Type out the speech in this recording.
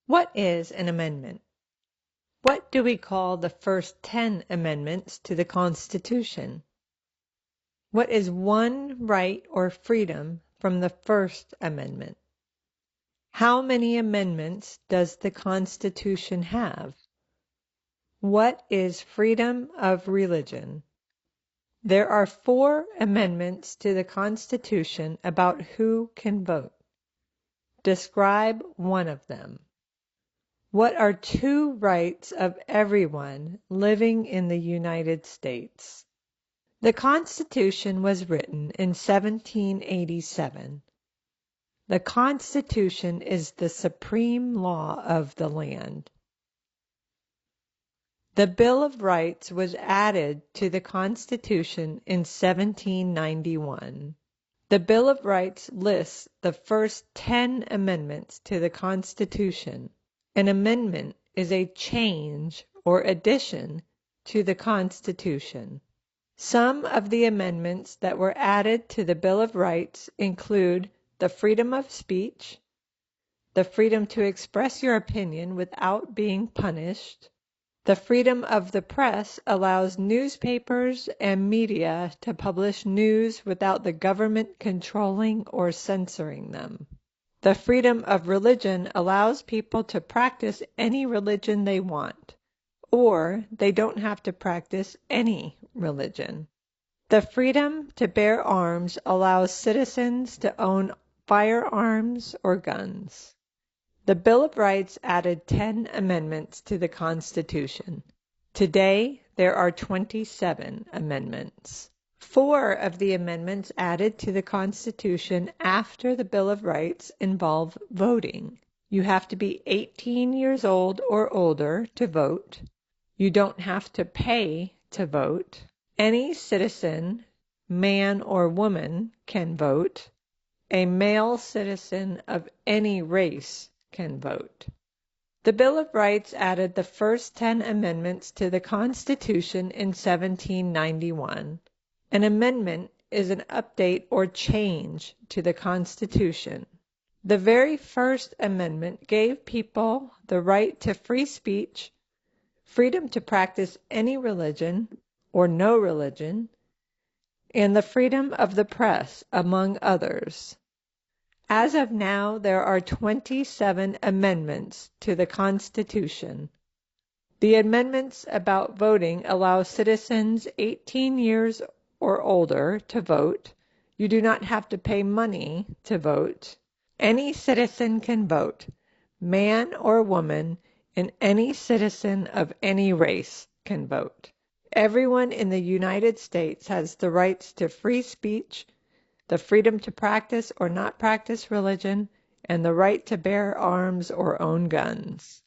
What is an amendment? What do we call the first 10 amendments to the Constitution? What is one right or freedom from the First Amendment? How many amendments does the Constitution have? What is freedom of religion? There are 4 amendments to the Constitution about who can vote. Describe one of them. What are 2 rights of everyone living in the United States? The Constitution was written in 1787. The Constitution is the supreme law of the land. The Bill of Rights was added to the Constitution in 1791. The Bill of Rights lists the first 10 amendments to the Constitution. An amendment is a change or addition to the Constitution. Some of the amendments that were added to the Bill of Rights include the freedom of speech, the freedom to express your opinion without being punished. The freedom of the press allows newspapers and media to publish news without the government controlling or censoring them. The freedom of religion allows people to practice any religion they want, or they don't have to practice any religion. The freedom to bear arms allows citizens to own firearms or guns. The Bill of Rights added 10 amendments to the Constitution. Today, there are 27 amendments. 4 of the amendments added to the Constitution after the Bill of Rights involve voting. You have to be 18 years old or older to vote. You don't have to pay to vote. Any citizen, man or woman, can vote. A male citizen of any race can vote. The Bill of Rights added the first 10 amendments to the Constitution in 1791. An amendment is an update or change to the Constitution. The very first amendment gave people the right to free speech, freedom to practice any religion or no religion, and the freedom of the press, among others. As of now, there are 27 amendments to the Constitution. The amendments about voting allow citizens 18 years or older to vote. You do not have to pay money to vote. Any citizen can vote, man or woman, and any citizen of any race can vote. Everyone in the United States has the rights to free speech, the freedom to practice or not practice religion, and the right to bear arms or own guns.